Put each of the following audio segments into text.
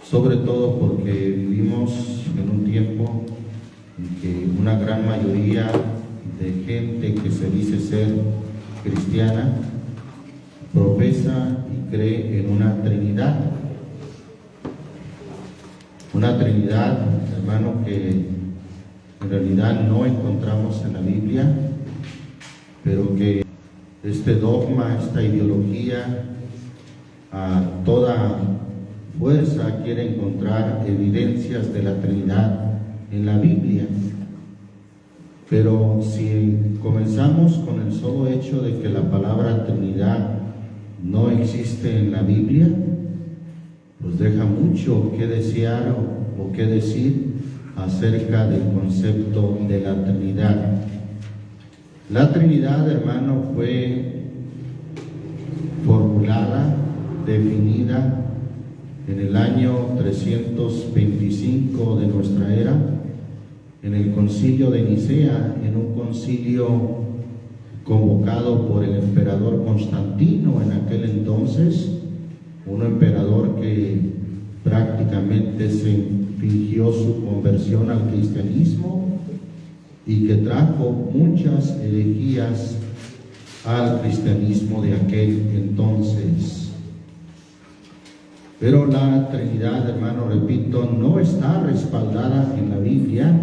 sobre todo porque vivimos en un tiempo en que una gran mayoría de gente que se dice ser cristiana profesa y cree en una Trinidad, hermano, que en realidad no encontramos en la Biblia, pero que este dogma, esta ideología, a toda fuerza quiere encontrar evidencias de la Trinidad en la Biblia. Pero si comenzamos con el solo hecho de que la palabra Trinidad no existe en la Biblia, pues deja mucho que desear o que decir acerca del concepto de la Trinidad. La Trinidad, hermano, fue formulada, definida en el año 325 de nuestra era, en el concilio de Nicea, en un concilio convocado por el emperador Constantino en aquel entonces, un emperador que prácticamente se fingió su conversión al cristianismo y que trajo muchas herejías al cristianismo de aquel entonces. Pero la Trinidad, hermano, repito, no está respaldada en la Biblia.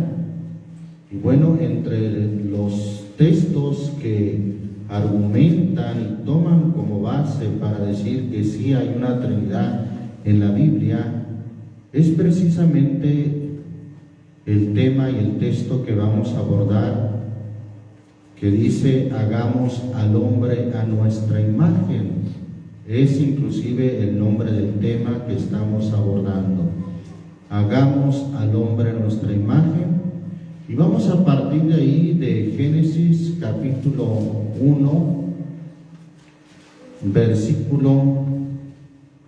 Y bueno, entre los textos que argumentan y toman como base para decir que sí hay una Trinidad en la Biblia, es precisamente el tema y el texto que vamos a abordar, que dice: hagamos al hombre a nuestra imagen. Es inclusive el nombre del tema que estamos abordando. Hagamos al hombre a nuestra imagen. Y vamos a partir de ahí, de Génesis capítulo 1, versículo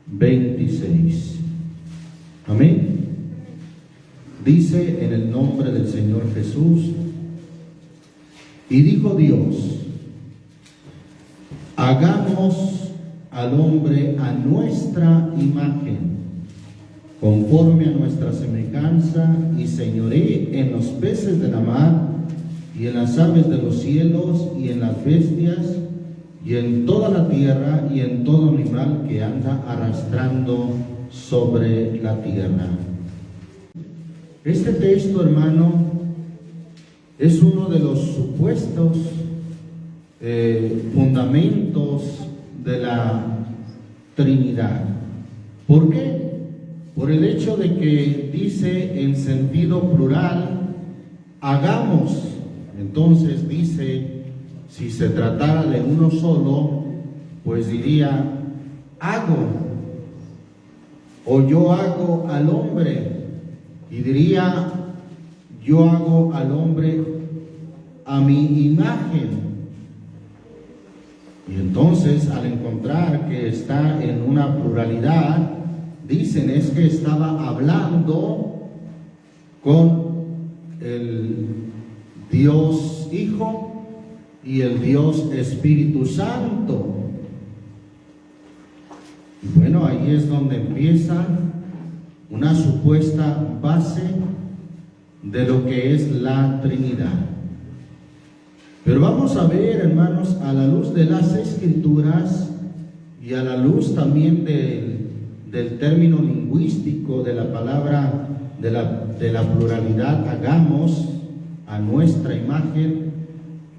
26. Amén. Dice en el nombre del Señor Jesús: y dijo Dios, hagamos al hombre a nuestra imagen, conforme a nuestra semejanza, y señoree en los peces de la mar, y en las aves de los cielos, y en las bestias, y en toda la tierra, y en todo animal que anda arrastrando sobre la tierra. Este texto, hermano, es uno de los supuestos fundamentos de la Trinidad. ¿Por qué? Por el hecho de que dice en sentido plural, hagamos. Entonces dice, si se tratara de uno solo, pues diría, hago, o yo hago al hombre, y diría, yo hago al hombre a mi imagen. Y entonces, al encontrar que está en una pluralidad, dicen es que estaba hablando con el Dios Hijo y el Dios Espíritu Santo. Y bueno, ahí es donde empieza una supuesta base de lo que es la Trinidad. Pero vamos a ver, hermanos, a la luz de las Escrituras y a la luz también del término lingüístico de la palabra, de la pluralidad, hagamos a nuestra imagen,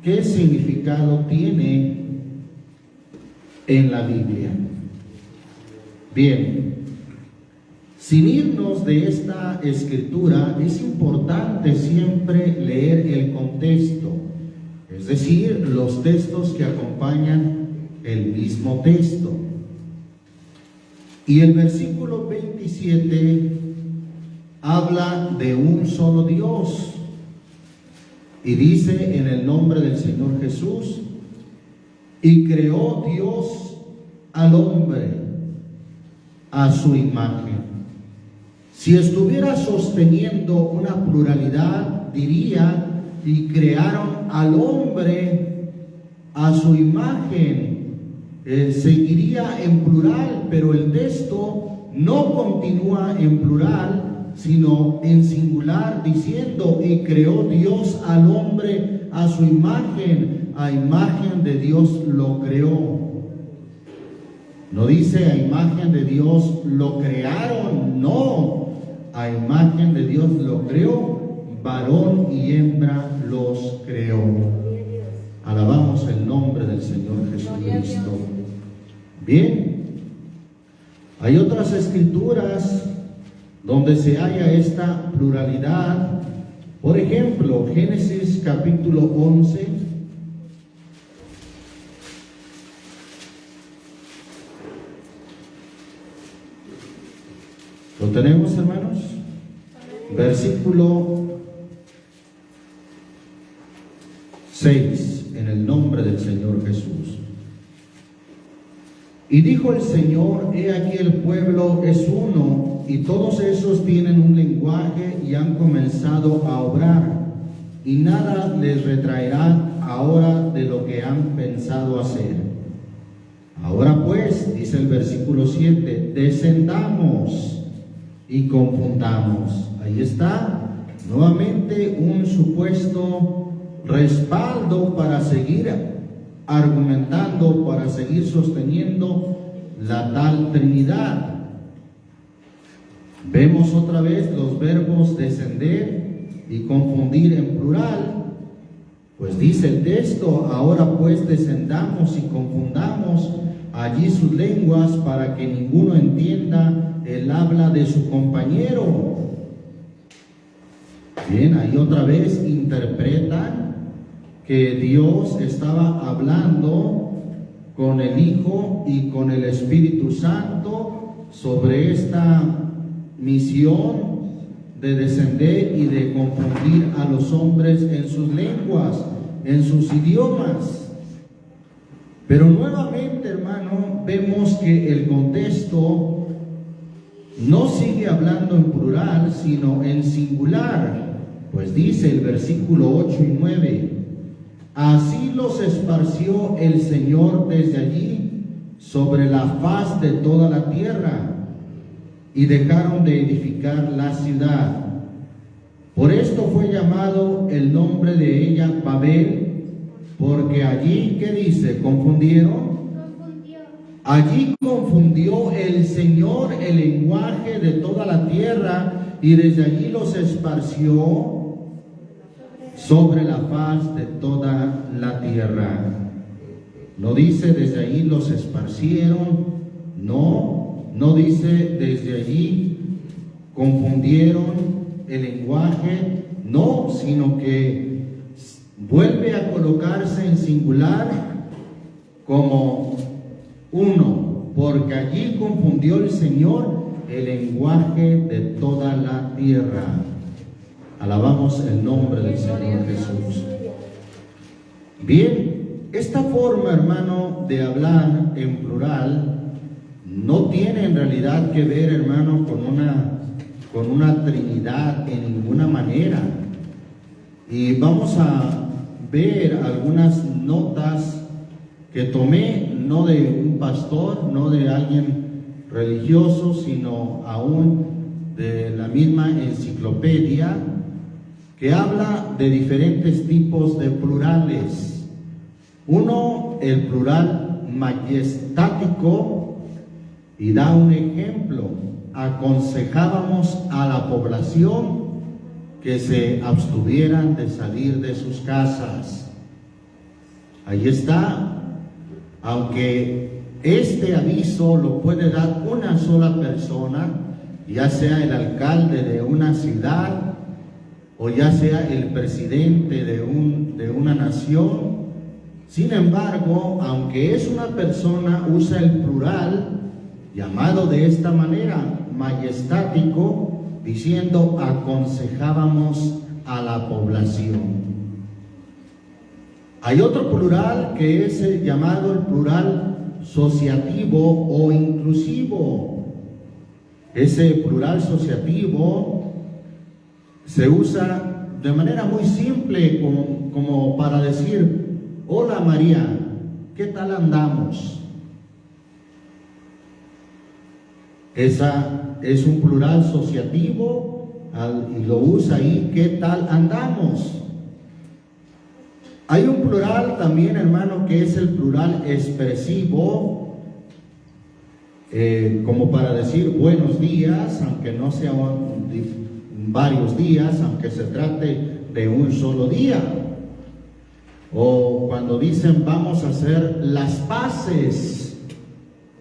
¿qué significado tiene en la Biblia? Bien, sin irnos de esta escritura, es importante siempre leer el contexto, es decir, los textos que acompañan el mismo texto. Y el versículo 27 habla de un solo Dios y dice en el nombre del Señor Jesús: y creó Dios al hombre a su imagen. Si estuviera sosteniendo una pluralidad, diría: y crearon al hombre a su imagen. Seguiría en plural, pero el texto no continúa en plural, sino en singular, diciendo: y creó Dios al hombre a su imagen, a imagen de Dios lo creó. No dice a imagen de Dios lo crearon, no, a imagen de Dios lo creó, varón y hembra los creó. Alabamos el nombre del Señor Jesucristo. Bien, hay otras escrituras donde se halla esta pluralidad. Por ejemplo, Génesis capítulo 11. ¿Lo tenemos, hermanos? Versículo 6, en el nombre del Señor Jesús. Y dijo el Señor: he aquí el pueblo es uno, y todos esos tienen un lenguaje y han comenzado a obrar, y nada les retraerá ahora de lo que han pensado hacer. Ahora pues, dice el versículo 7, descendamos y confundamos. Ahí está nuevamente un supuesto respaldo para seguir argumentando, para seguir sosteniendo la tal Trinidad. Vemos otra vez los verbos descender y confundir en plural. Pues dice el texto: ahora pues descendamos y confundamos allí sus lenguas, para que ninguno entienda el habla de su compañero. Bien, ahí otra vez interpretan que Dios estaba hablando con el Hijo y con el Espíritu Santo sobre esta misión de descender y de confundir a los hombres en sus lenguas, en sus idiomas. Pero nuevamente, hermano, vemos que el contexto no sigue hablando en plural, sino en singular. Pues dice el versículo 8 y 9: así los esparció el Señor desde allí sobre la faz de toda la tierra, y dejaron de edificar la ciudad. Por esto fue llamado el nombre de ella Babel, porque allí, ¿qué dice? ¿Confundieron? Allí confundió el Señor el lenguaje de toda la tierra, y desde allí los esparció sobre la faz de toda la tierra. No dice desde allí los esparcieron, no dice desde allí confundieron el lenguaje, no, sino que vuelve a colocarse en singular como uno, porque allí confundió el Señor el lenguaje de toda la tierra. Alabamos el nombre del Señor Jesús. Bien, esta forma, hermano, de hablar en plural no tiene en realidad que ver, hermano, con una Trinidad en ninguna manera. Y vamos a ver algunas notas que tomé, no de un pastor, no de alguien religioso, sino aún de la misma enciclopedia, que habla de diferentes tipos de plurales. Uno, el plural majestático, y da un ejemplo: aconsejábamos a la población que se abstuvieran de salir de sus casas. Ahí está. Aunque este aviso lo puede dar una sola persona, ya sea el alcalde de una ciudad o ya sea el presidente de una nación, sin embargo, aunque es una persona, usa el plural, llamado de esta manera, majestático, diciendo aconsejábamos a la población. Hay otro plural que es el llamado el plural asociativo o inclusivo. Ese plural asociativo se usa de manera muy simple como para decir: hola María, ¿qué tal andamos? Esa es un plural asociativo y lo usa ahí, ¿qué tal andamos? Hay un plural también, hermano, que es el plural expresivo, como para decir buenos días, aunque no sean varios días, aunque se trate de un solo día. O cuando dicen vamos a hacer las paces,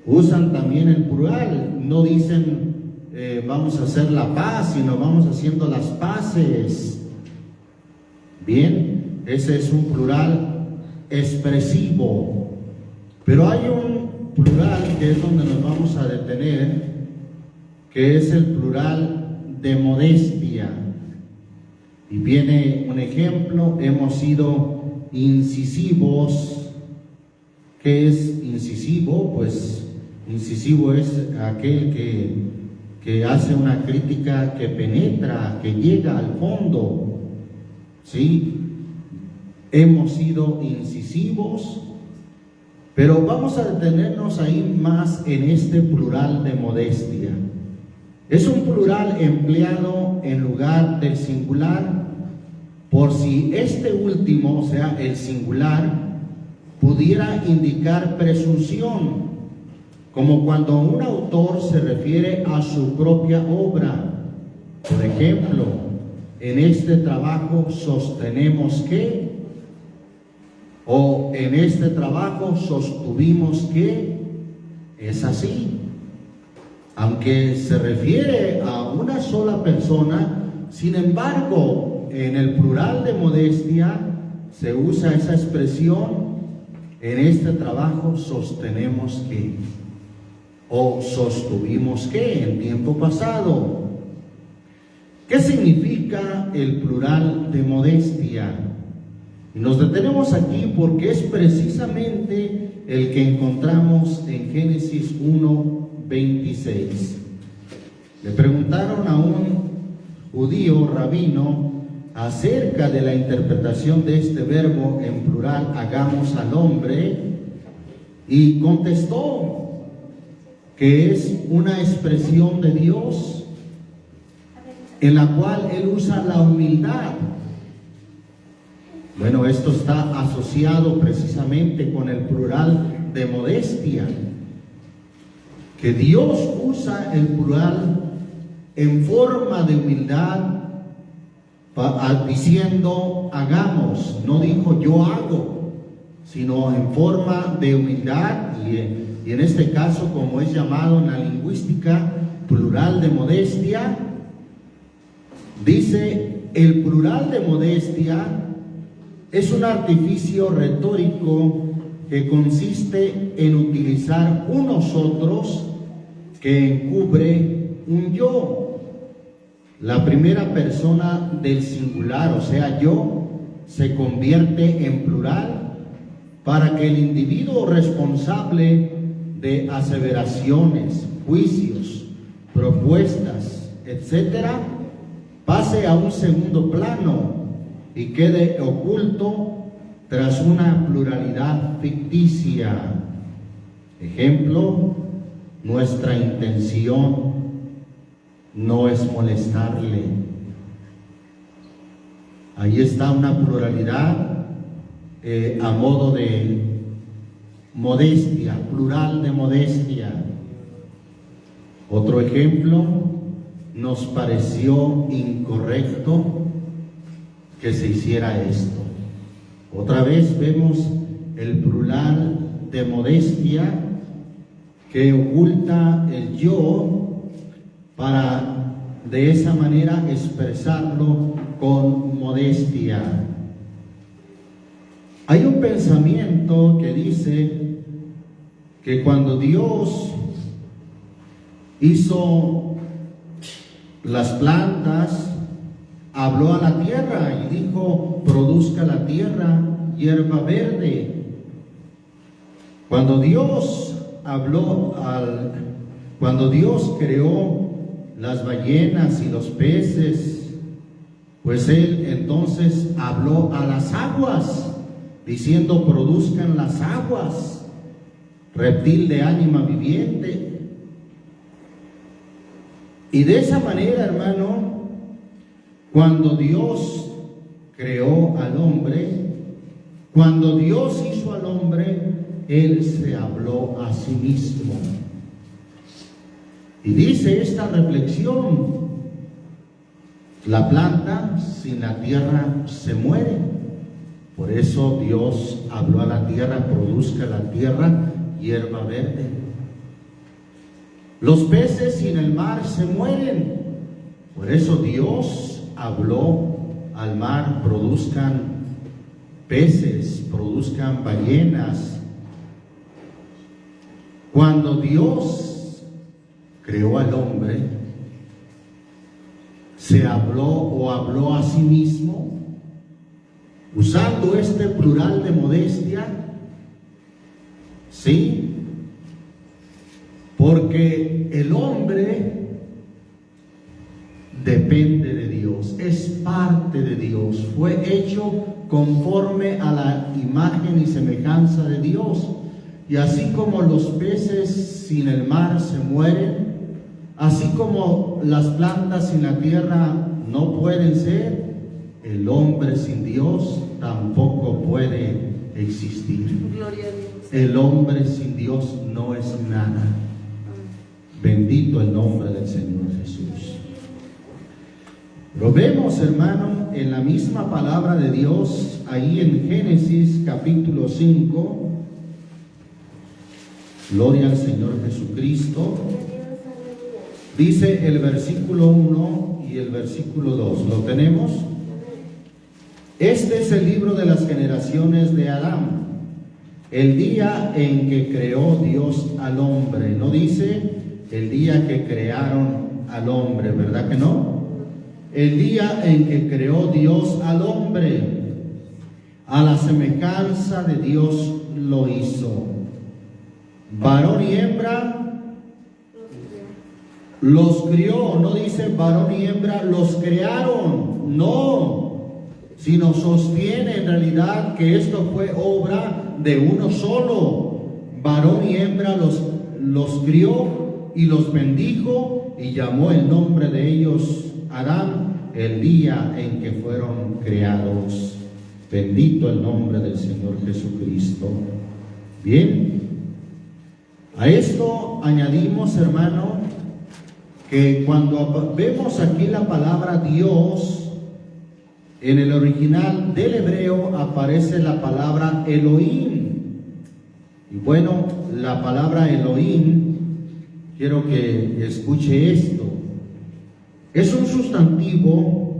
usan también el plural, no dicen vamos a hacer la paz, sino vamos haciendo las paces. Bien, ese es un plural expresivo. Pero hay un plural que es donde nos vamos a detener, que es el plural de modestia. Y viene un ejemplo, hemos sido incisivos. ¿Qué es incisivo? Pues incisivo es aquel que hace una crítica que penetra, que llega al fondo. ¿Sí? Hemos sido incisivos, pero vamos a detenernos ahí más en este plural de modestia. Es un plural empleado en lugar del singular, por si este último, o sea, el singular, pudiera indicar presunción, como cuando un autor se refiere a su propia obra. Por ejemplo, en este trabajo sostenemos que, o en este trabajo sostuvimos que. Es así. Aunque se refiere a una sola persona, sin embargo, en el plural de modestia se usa esa expresión: en este trabajo sostenemos que, o sostuvimos que, en tiempo pasado. ¿Qué significa el plural de modestia? Y nos detenemos aquí porque es precisamente el que encontramos en Génesis 1:26. Le preguntaron a un judío rabino acerca de la interpretación de este verbo en plural, hagamos al hombre, y contestó que es una expresión de Dios en la cual Él usa la humildad. Bueno, esto está asociado precisamente con el plural de modestia, que Dios usa el plural en forma de humildad, diciendo hagamos, no dijo yo hago, sino en forma de humildad, y en este caso, como es llamado en la lingüística plural de modestia, dice el plural de modestia es un artificio retórico que consiste en utilizar un nosotros que encubre un yo. La primera persona del singular, o sea, yo, se convierte en plural para que el individuo responsable de aseveraciones, juicios, propuestas, etcétera, pase a un segundo plano y quede oculto tras una pluralidad ficticia. Ejemplo, nuestra intención no es molestarle. Ahí está una pluralidad a modo de modestia, plural de modestia. Otro ejemplo, nos pareció incorrecto que se hiciera esto. Otra vez vemos el plural de modestia que oculta el yo para de esa manera expresarlo con modestia. Hay un pensamiento que dice que cuando Dios hizo las plantas, habló a la tierra y dijo: produzca la tierra hierba verde. Cuando Dios cuando Dios creó las ballenas y los peces, pues Él entonces habló a las aguas, diciendo: produzcan las aguas, reptil de ánima viviente. Y de esa manera, hermano, cuando Dios creó al hombre, cuando Dios hizo al hombre, Él se habló a sí mismo. Y dice esta reflexión: la planta sin la tierra se muere. Por eso Dios habló a la tierra: produzca la tierra hierba verde. Los peces sin el mar se mueren. Por eso Dios habló al mar: produzcan peces, produzcan ballenas. Cuando Dios creó al hombre, se habló a sí mismo, usando este plural de modestia, ¿sí? Porque el hombre depende de Dios, es parte de Dios, fue hecho conforme a la imagen y semejanza de Dios. Y así como los peces sin el mar se mueren, así como las plantas sin la tierra no pueden ser, el hombre sin Dios tampoco puede existir. Gloria a Dios. El hombre sin Dios no es nada. Bendito el nombre del Señor Jesús. Lo vemos, hermano, en la misma palabra de Dios, ahí en Génesis capítulo 5. Gloria al Señor Jesucristo. Dice el versículo 1 y el versículo 2. ¿Lo tenemos? Este es el libro de las generaciones de Adán, el día en que creó Dios al hombre. No dice el día que crearon al hombre, ¿verdad que no? El día en que creó Dios al hombre, a la semejanza de Dios lo hizo. Varón y hembra los crió. No dice varón y hembra los crearon, no, sino sostiene en realidad que esto fue obra de uno solo. Varón y hembra los crió y los bendijo y llamó el nombre de ellos Adán el día en que fueron creados. Bendito el nombre del Señor Jesucristo. Bien, a esto añadimos, hermano, que cuando vemos aquí la palabra Dios, en el original del hebreo aparece la palabra Elohim. Y bueno, la palabra Elohim, quiero que escuche esto, es un sustantivo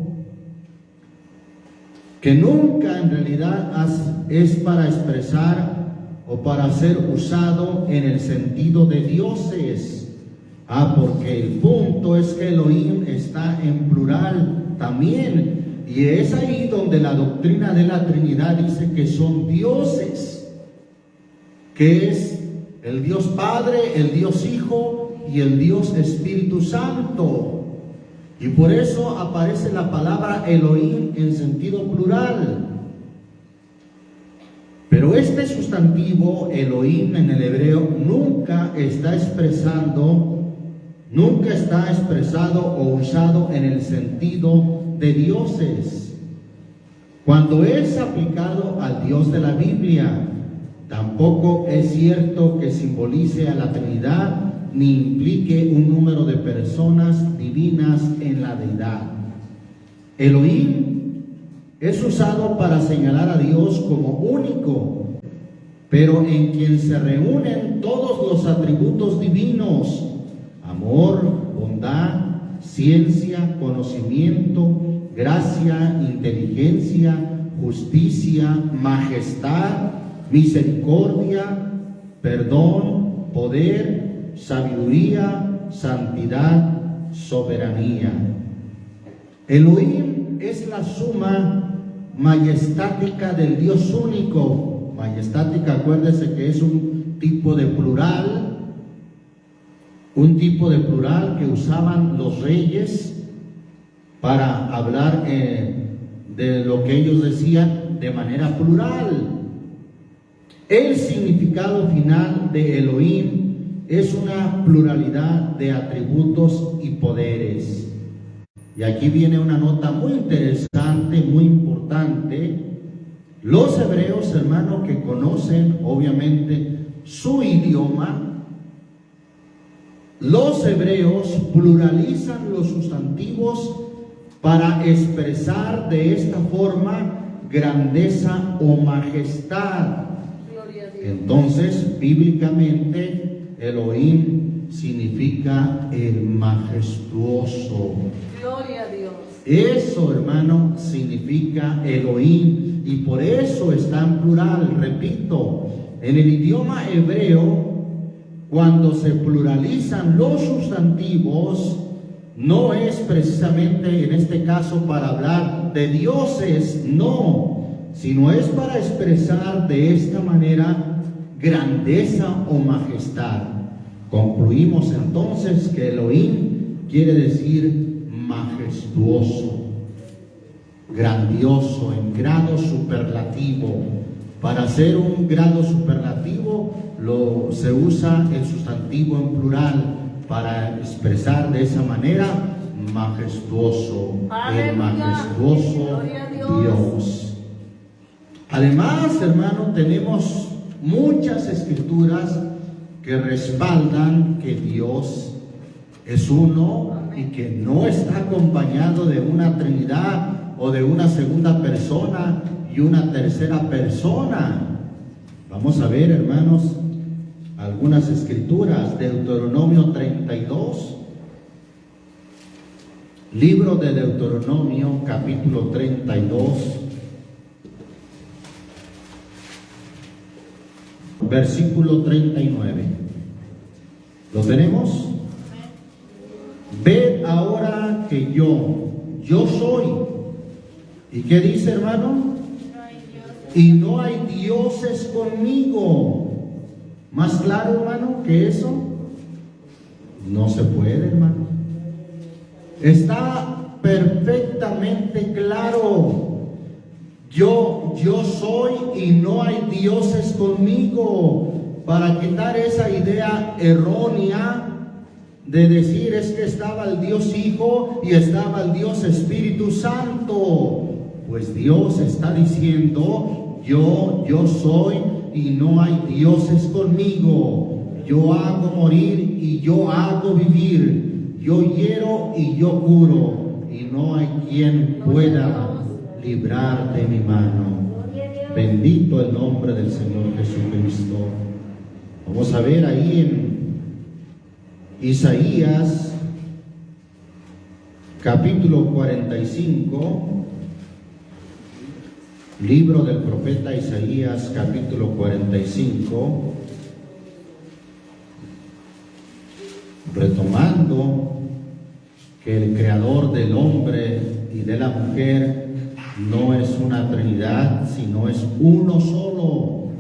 que nunca en realidad es para expresar o para ser usado en el sentido de dioses. Porque el punto es que Elohim está en plural también, y es ahí donde la doctrina de la Trinidad dice que son dioses, que es el Dios Padre, el Dios Hijo y el Dios Espíritu Santo. Y por eso aparece la palabra Elohim en sentido plural. Pero este sustantivo Elohim en el hebreo nunca está expresado o usado en el sentido de dioses. Cuando es aplicado al Dios de la Biblia, tampoco es cierto que simbolice a la Trinidad ni implique un número de personas divinas en la deidad. Elohim es usado para señalar a Dios como único, pero en quien se reúnen todos los atributos divinos: amor, bondad, ciencia, conocimiento, gracia, inteligencia, justicia, majestad, misericordia, perdón, poder, sabiduría, santidad, soberanía. Elohim es la suma majestática del Dios único. Majestática, acuérdese que es un tipo de plural que usaban los reyes para hablar de lo que ellos decían de manera plural. El significado final de Elohim es una pluralidad de atributos y poderes. Y aquí viene una nota muy interesante, muy importante. Los hebreos, hermanos, que conocen obviamente su idioma, los hebreos pluralizan los sustantivos para expresar de esta forma grandeza o majestad. Entonces, bíblicamente, Elohim significa el majestuoso. Gloria a Dios. Eso, hermano, significa Elohim, y por eso está en plural. Repito, en el idioma hebreo, cuando se pluralizan los sustantivos, no es precisamente en este caso para hablar de dioses, no, sino es para expresar de esta manera grandeza o majestad. Concluimos entonces que Elohim quiere decir majestuoso, grandioso, en grado superlativo. Para hacer un grado superlativo se usa el sustantivo en plural para expresar de esa manera majestuoso, el majestuoso Dios. Además, hermano, tenemos muchas escrituras que respaldan que Dios es uno y que no está acompañado de una Trinidad o de una segunda persona y una tercera persona. Vamos a ver, hermanos, algunas escrituras. Deuteronomio 32, libro de Deuteronomio, capítulo 32, versículo 39. ¿Lo tenemos? Ved ahora que yo soy. ¿Y qué dice, hermano? Y no hay dioses conmigo. ¿Más claro, hermano, que eso? No se puede, hermano. Está perfectamente claro. Yo soy y no hay dioses conmigo. Para quitar esa idea errónea de decir es que estaba el Dios Hijo y estaba el Dios Espíritu Santo. Pues Dios está diciendo, yo soy y no hay dioses conmigo. Yo hago morir y yo hago vivir. Yo hiero y yo curo. Y no hay quien pueda librar de mi mano. Bendito el nombre del Señor Jesucristo. Vamos a ver ahí en Isaías, capítulo 45. Libro del profeta Isaías, capítulo 45, retomando que el creador del hombre y de la mujer no es una trinidad, sino es uno solo.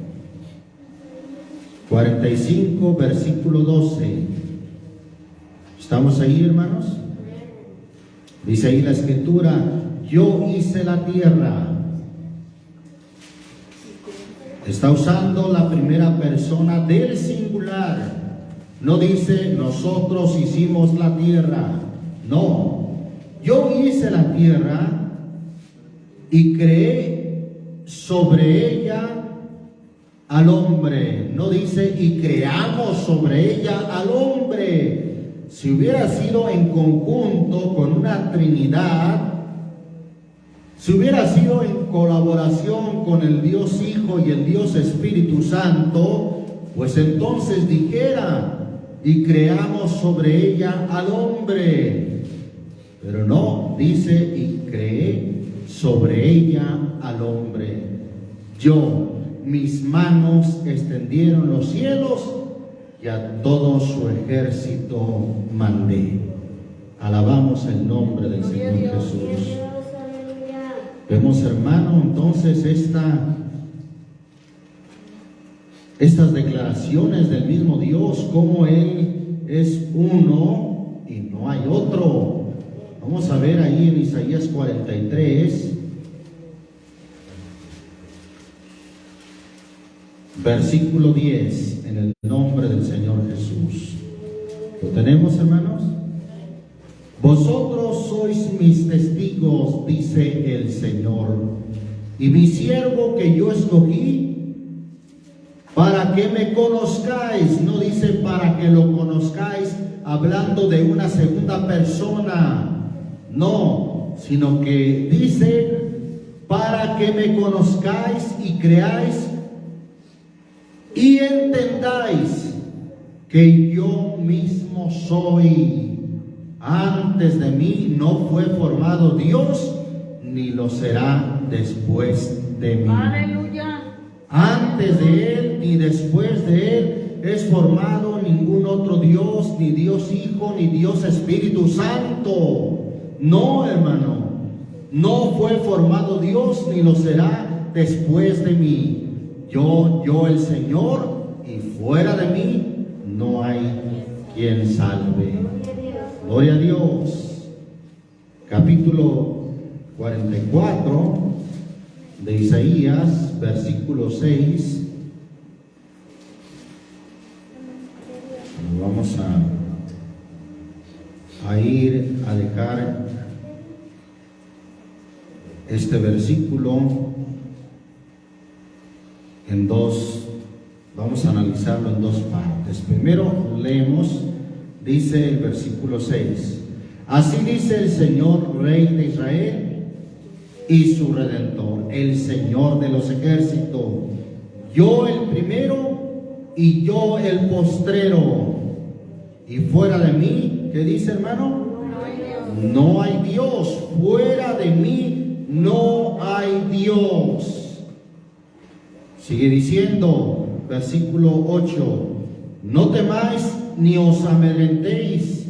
45, versículo 12. ¿Estamos ahí, hermanos? Dice ahí la escritura, yo hice la tierra. Está usando la primera persona del singular. No dice nosotros hicimos la tierra. No, yo hice la tierra y creé sobre ella al hombre. No dice y creamos sobre ella al hombre. Si hubiera sido en conjunto con una Trinidad, si hubiera sido en colaboración con el Dios Hijo y el Dios Espíritu Santo, pues entonces dijera, y creamos sobre ella al hombre. Pero no, dice, y creé sobre ella al hombre. Mis manos extendieron los cielos y a todo su ejército mandé. Alabamos el nombre del Señor Jesús. Vemos, hermano, entonces estas declaraciones del mismo Dios, como Él es uno y no hay otro. Vamos a ver ahí en Isaías 43, versículo 10, en el nombre del Señor Jesús. ¿Lo tenemos, hermanos? Vosotros sois mis testigos, dice el Señor, y mi siervo que yo escogí, para que me conozcáis. No dice para que lo conozcáis hablando de una segunda persona, no, sino que dice para que me conozcáis y creáis y entendáis que yo mismo soy. Antes de mí no fue formado Dios, ni lo será después de mí. Aleluya. Antes de Él ni después de Él es formado ningún otro Dios, ni Dios Hijo, ni Dios Espíritu Santo. No, hermano, no fue formado Dios, ni lo será después de mí. Yo el Señor, y fuera de mí no hay quien salve. Gloria a Dios. Capítulo 44 de Isaías, versículo 6. Vamos a ir a dejar este versículo en dos. Vamos a analizarlo en dos partes. Primero leemos. Dice el versículo 6, así dice el Señor, Rey de Israel y su Redentor, el Señor de los ejércitos, yo el primero y yo el postrero, y fuera de mí, ¿qué dice, hermano? No hay Dios, fuera de mí no hay Dios. Sigue diciendo, versículo 8, no temáis ni os amedrentéis,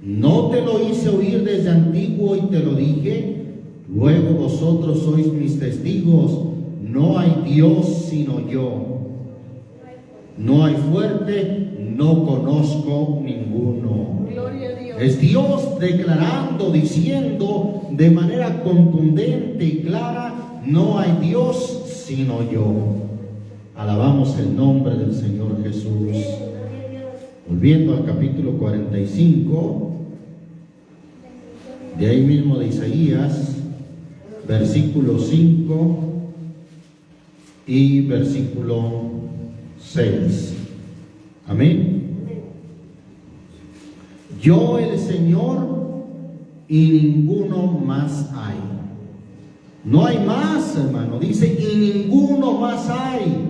no te lo hice oír desde antiguo y te lo dije, luego vosotros sois mis testigos, no hay Dios sino yo, no hay fuerte, no conozco ninguno. Gloria a Dios. Es Dios declarando, diciendo de manera contundente y clara, no hay Dios sino yo. Alabamos el nombre del Señor Jesús. Volviendo al capítulo 45, de ahí mismo de Isaías, versículo 5 y versículo 6. Amén. Yo el Señor y ninguno más hay. No hay más, hermano. Dice, y ninguno más hay.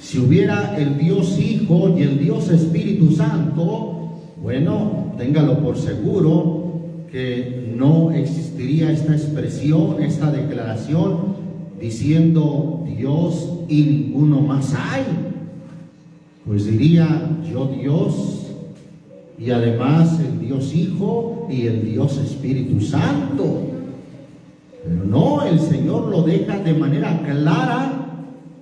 Si hubiera el Dios Hijo y el Dios Espíritu Santo, bueno, téngalo por seguro que no existiría esta expresión, esta declaración, diciendo Dios y ninguno más hay. Pues diría yo Dios y además el Dios Hijo y el Dios Espíritu Santo. Pero no, el Señor lo deja de manera clara,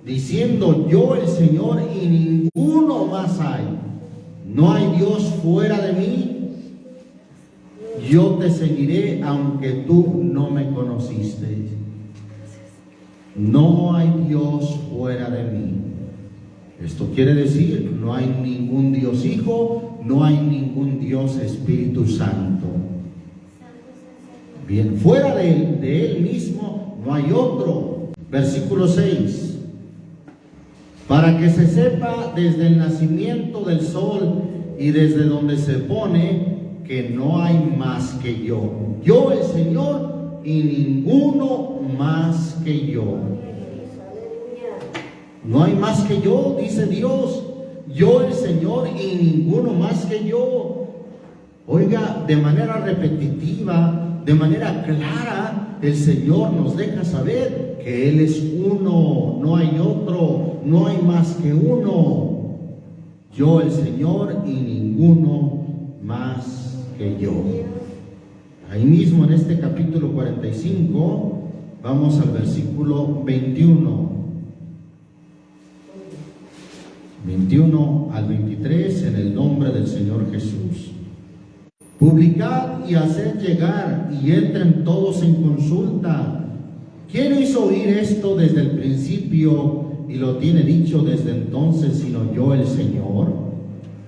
diciendo yo el Señor y ninguno más hay. No hay Dios fuera de mí. Yo te seguiré aunque tú no me conociste. No hay Dios fuera de mí. Esto quiere decir, no hay ningún Dios Hijo, no hay ningún Dios Espíritu Santo. Bien, fuera de Él mismo no hay otro. Versículo 6. Para que se sepa desde el nacimiento del sol y desde donde se pone que no hay más que yo. Yo el Señor y ninguno más que yo. No hay más que yo, dice Dios. Yo el Señor y ninguno más que yo. Oiga, de manera repetitiva, de manera clara, el Señor nos deja saber que Él es uno, no hay otro, no hay más que uno. Yo el Señor y ninguno más que yo. Ahí mismo en este capítulo 45, vamos al versículo 21. 21 al 23, en el nombre del Señor Jesús. Publicad y haced llegar, y entren todos en consulta. ¿Quién hizo oír esto desde el principio y lo tiene dicho desde entonces, sino yo el Señor?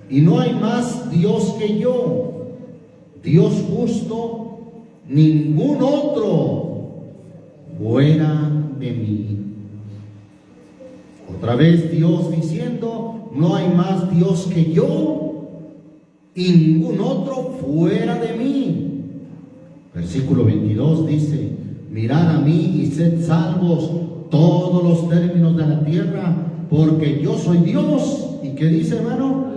Y no hay más Dios que yo. Dios justo, ningún otro fuera de mí. Otra vez Dios diciendo, no hay más Dios que yo y ningún otro fuera de mí. Versículo 22 dice, mirad a mí y sed salvos todos los términos de la tierra, porque yo soy Dios. ¿Y qué dice, hermano?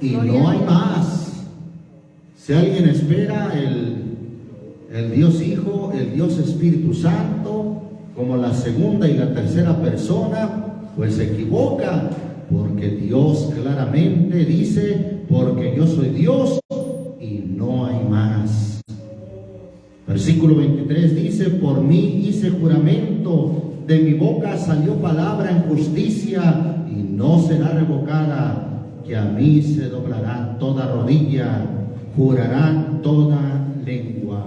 Y no hay más. Si alguien espera el Dios Hijo, el Dios Espíritu Santo, como la segunda y la tercera persona, pues se equivoca, porque Dios claramente dice, porque yo soy Dios y no hay más. Versículo 23 dice, por mí hice juramento, de mi boca salió palabra en justicia y no será revocada, que a mí se doblará toda rodilla, jurará toda lengua.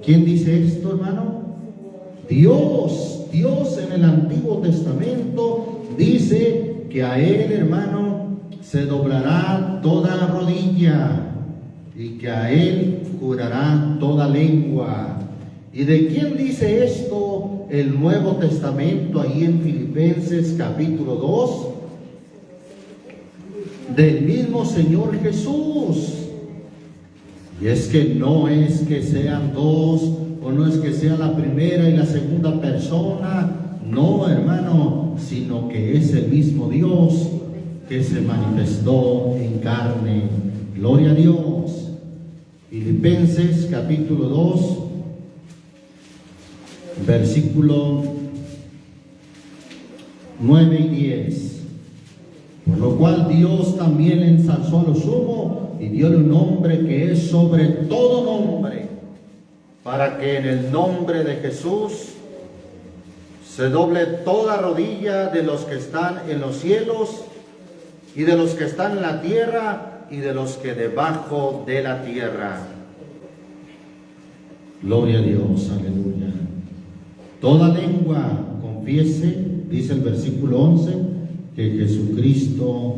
¿Quién dice esto, hermano? Dios en el Antiguo Testamento dice que a Él, hermano, se doblará toda rodilla y que a Él jurará toda lengua. ¿Y de quién dice esto el Nuevo Testamento ahí en Filipenses capítulo 2? Del mismo Señor Jesús. Y es que no es que sean dos, o no es que sea la primera y la segunda persona, no, hermano, sino que es el mismo Dios que se manifestó en carne. Gloria a Dios. Filipenses capítulo 2, versículo 9 y 10. Por lo cual Dios también le ensalzó a lo sumo y diole un nombre que es sobre todo nombre, para que en el nombre de Jesús se doble toda rodilla de los que están en los cielos y de los que están en la tierra y de los que debajo de la tierra. Gloria a Dios, aleluya. Toda lengua confiese, dice el versículo 11, que Jesucristo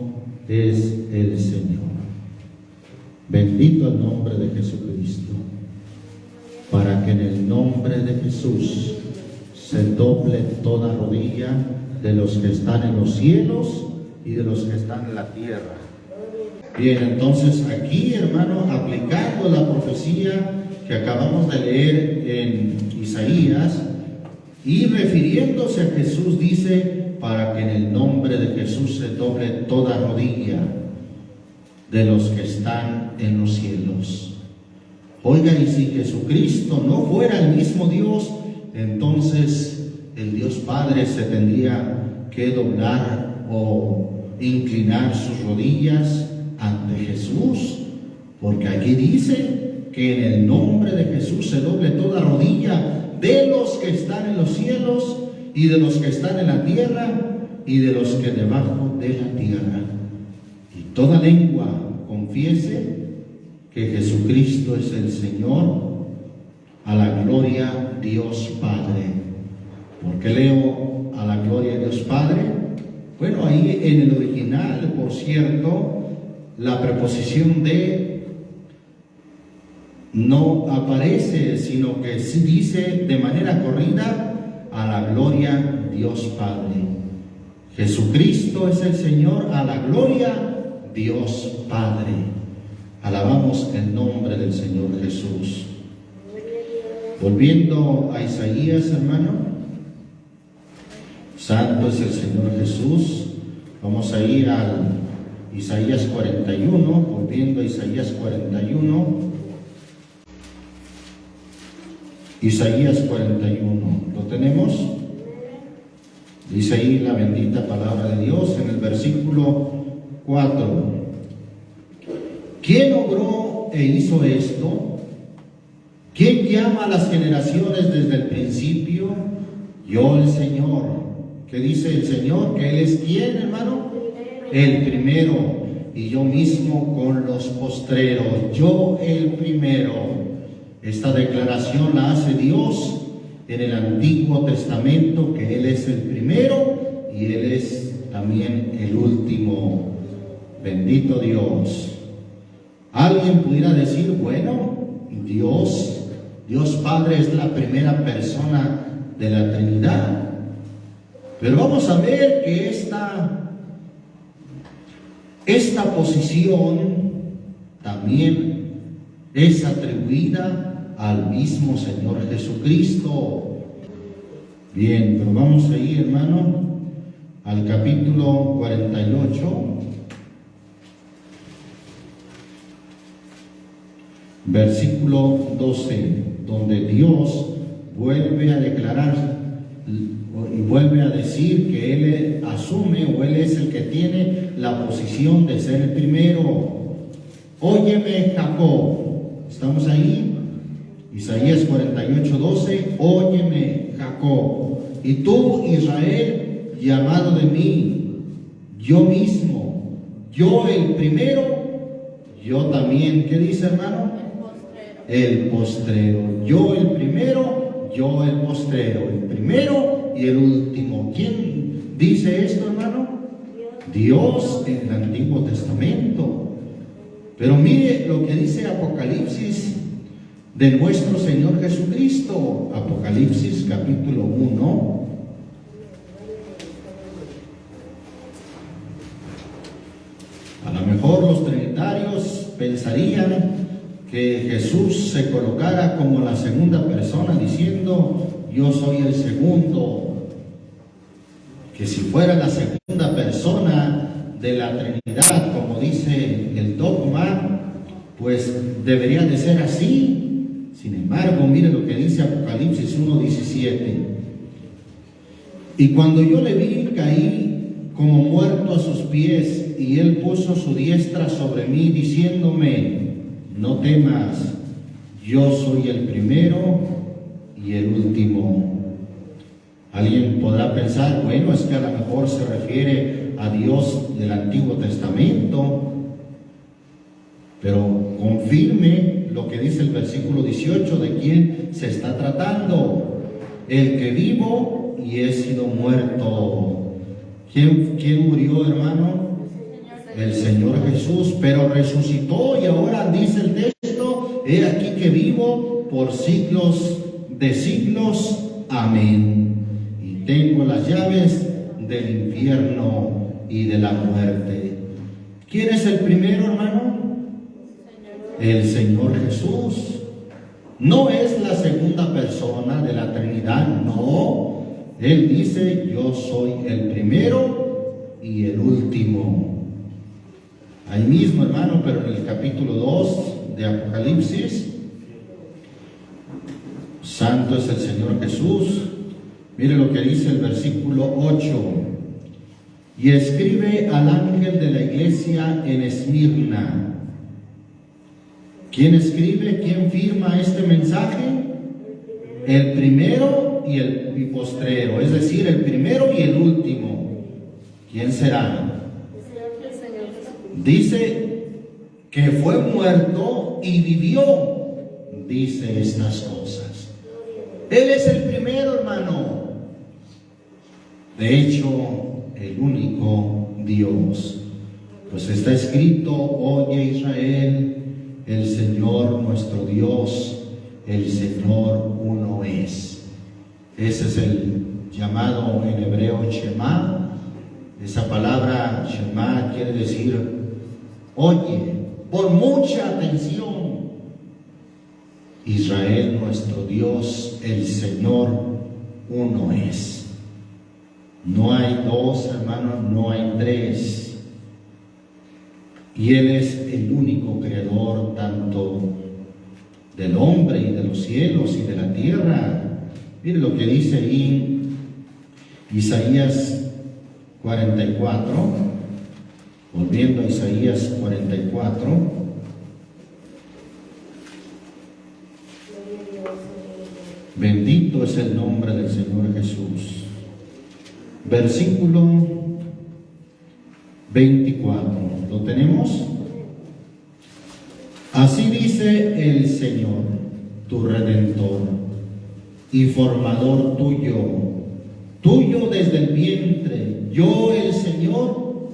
es el Señor. Bendito el nombre de Jesucristo, para que en el nombre de Jesús se doble toda rodilla de los que están en los cielos y de los que están en la tierra. Bien, entonces aquí, hermano, aplicando la profecía que acabamos de leer en Isaías y refiriéndose a Jesús, dice, para que en el nombre de Jesús se doble toda rodilla de los que están en los cielos. Oigan, y si Jesucristo no fuera el mismo Dios, entonces el Dios Padre se tendría que doblar o inclinar sus rodillas ante Jesús, porque aquí dice que en el nombre de Jesús se doble toda rodilla de los que están en los cielos y de los que están en la tierra y de los que debajo de la tierra. Y toda lengua confiese que Jesucristo es el Señor, a la gloria Dios Padre. ¿Por qué leo a la gloria Dios Padre? Bueno, ahí en el original, por cierto, la preposición de no aparece, sino que sí dice de manera corrida, a la gloria Dios Padre. Jesucristo es el Señor, a la gloria Dios Padre. Alabamos el nombre del Señor Jesús. Volviendo a Isaías, hermano, santo es el Señor Jesús. Vamos a ir al Isaías 41, volviendo a Isaías 41. Isaías 41, ¿lo tenemos? Dice ahí la bendita palabra de Dios en el versículo 4. ¿Quién obró e hizo esto? ¿Quién llama a las generaciones desde el principio? Yo, el Señor. ¿Qué dice el Señor? ¿Que Él es quién, hermano? El primero. Y yo mismo con los postreros. Yo el primero. Esta declaración la hace Dios en el Antiguo Testamento, que Él es el primero y Él es también el último. Bendito Dios. Alguien pudiera decir, bueno, Dios Padre es la primera persona de la Trinidad. Pero vamos a ver que esta posición también es atribuida al mismo Señor Jesucristo. Bien, pero vamos a ir, hermano, al capítulo 48, versículo 12, donde Dios vuelve a declarar y vuelve a decir que Él asume, o Él es el que tiene la posición de ser el primero. Óyeme, Jacob. ¿Estamos ahí? Isaías 48, 12. Óyeme, Jacob, y tú, Israel, llamado de mí, yo mismo, yo el primero, yo también. ¿Qué dice, hermano? El postrero. Yo el primero, yo el postrero. El primero y el último. ¿Quién dice esto, hermano? Dios en el Antiguo Testamento. Pero mire lo que dice Apocalipsis de nuestro Señor Jesucristo. Apocalipsis capítulo 1. A lo mejor los trinitarios pensarían que Jesús se colocara como la segunda persona diciendo, yo soy el segundo. Que si fuera la segunda persona de la Trinidad, como dice el dogma, pues debería de ser así. Sin embargo, mire lo que dice Apocalipsis 1:17. Y cuando yo le vi, caí como muerto a sus pies, y él puso su diestra sobre mí, diciéndome, no temas, yo soy el primero y el último. Alguien podrá pensar, bueno, es que a lo mejor se refiere a Dios del Antiguo Testamento, pero confirme lo que dice el versículo 18, de quién se está tratando. El que vivo y he sido muerto. ¿Quién murió, hermano? El Señor Jesús, pero resucitó, y ahora dice el texto, he aquí que vivo por siglos de siglos. Amén. Y tengo las llaves del infierno y de la muerte. ¿Quién es el primero, hermano? El Señor Jesús. No es la segunda persona de la Trinidad, no. Él dice, yo soy el primero y el último. Ahí mismo, hermano, pero en el capítulo 2 de Apocalipsis, santo es el Señor Jesús. Mire lo que dice el versículo 8. Y escribe al ángel de la iglesia en Esmirna. ¿Quién escribe? ¿Quién firma este mensaje? El primero y el postrero, es decir, el primero y el último. ¿Quién será? Dice que fue muerto y vivió. Dice estas cosas. Él es el primero, hermano. De hecho, el único Dios. Pues está escrito, oye Israel, el Señor nuestro Dios, el Señor uno es. Ese es el llamado en hebreo Shema. Esa palabra Shema quiere decir oye, pon mucha atención. Israel nuestro Dios, el Señor uno es. No hay dos, hermanos, no hay tres. Y Él es el único creador tanto del hombre y de los cielos y de la tierra. Mire lo que dice ahí Isaías 44, volviendo a Isaías 44. Bendito es el nombre del Señor Jesús. Versículo 24. ¿Lo tenemos? Así dice el Señor, tu Redentor y formador tuyo, tuyo desde el vientre, yo el Señor,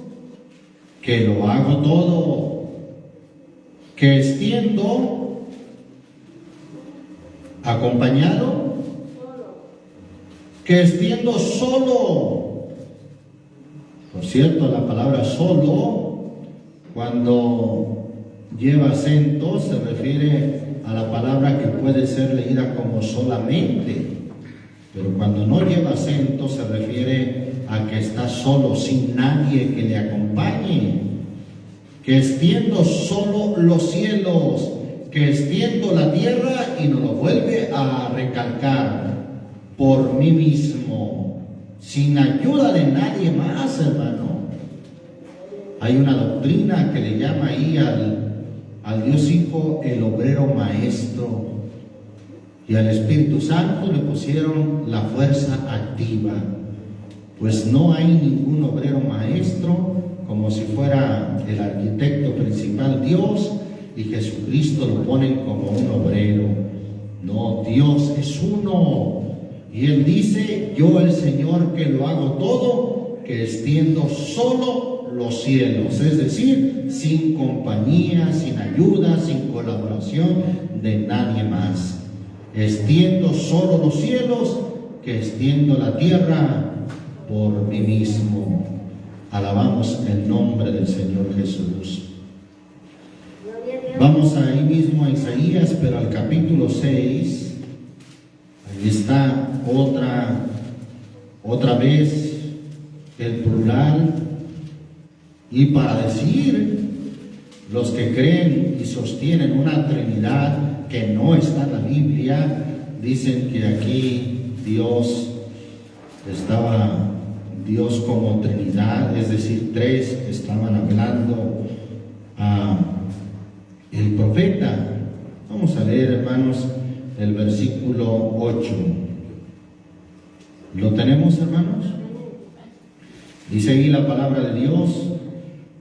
que lo hago todo, que estando acompañado, que estando solo. Por cierto, la palabra solo, cuando lleva acento, se refiere a la palabra que puede ser leída como solamente, pero cuando no lleva acento se refiere a que está solo, sin nadie que le acompañe. Que extiendo solo los cielos, que extiendo la tierra, y nos lo vuelve a recalcar, por mí mismo, sin ayuda de nadie más, hermano. Hay una doctrina que le llama ahí al Dios Hijo el obrero maestro, y al Espíritu Santo le pusieron la fuerza activa. Pues no hay ningún obrero maestro, como si fuera el arquitecto principal Dios, y Jesucristo lo ponen como un obrero. No, Dios es uno, y Él dice: yo el Señor que lo hago todo, que extiendo solo los cielos, es decir, sin compañía, sin ayuda, sin colaboración de nadie más. Extiendo solo los cielos, que extiendo la tierra por mí mismo. Alabamos el nombre del Señor Jesús. Vamos ahí mismo a Isaías, pero al capítulo 6. Ahí está otra vez el plural. Y para decir, los que creen y sostienen una Trinidad que no está en la Biblia, dicen que aquí Dios como Trinidad, es decir, tres estaban hablando a el profeta. Vamos a leer, hermanos, el versículo 8. ¿Lo tenemos, hermanos? Dice ahí la palabra de Dios: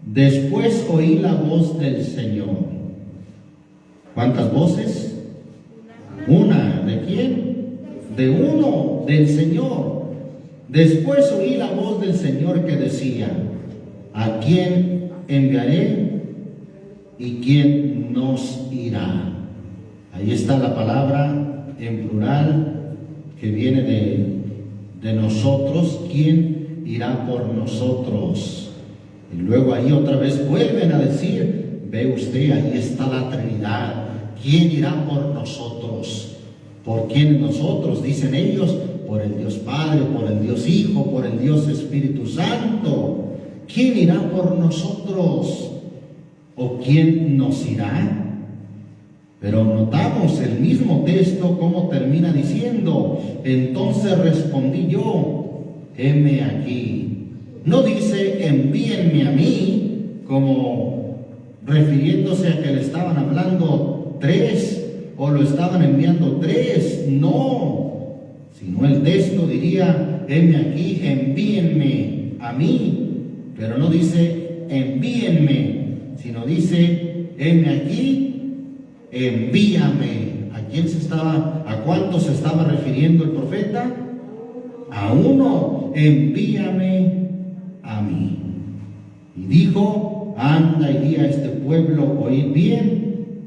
después oí la voz del Señor. ¿Cuántas voces? Una. ¿De quién? De uno, del Señor. Después oí la voz del Señor que decía: ¿a quién enviaré y quién nos irá? Ahí está la palabra en plural que viene de nosotros. ¿Quién irá por nosotros? Y luego ahí otra vez vuelven a decir: ve usted, ahí está la Trinidad. ¿Quién irá por nosotros? ¿Por quién nosotros? Dicen ellos: por el Dios Padre, por el Dios Hijo, por el Dios Espíritu Santo. ¿Quién irá por nosotros? ¿O quién nos irá? Pero notamos el mismo texto como termina diciendo: entonces respondí yo, heme aquí. No dice envíenme a mí, como refiriéndose a que le estaban hablando tres o lo estaban enviando tres. No, sino el texto diría: heme aquí, envíenme a mí. Pero no dice envíenme, sino dice: heme aquí, envíame. ¿A cuánto se estaba refiriendo el profeta? A uno: envíame a mí. Y dijo: anda y di a este pueblo, oíd bien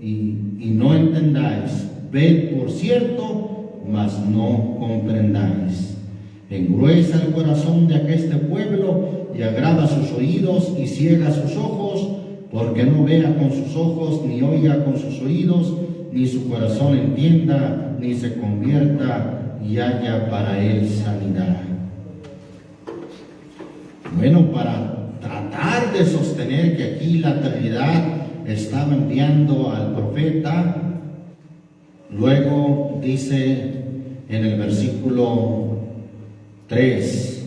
y no entendáis, ved por cierto, mas no comprendáis. Engruesa el corazón de aqueste pueblo y agrava sus oídos y ciega sus ojos, porque no vea con sus ojos, ni oiga con sus oídos, ni su corazón entienda, ni se convierta y haya para él sanidad. Bueno, para tratar de sostener que aquí la Trinidad estaba enviando al profeta, luego dice en el versículo 3: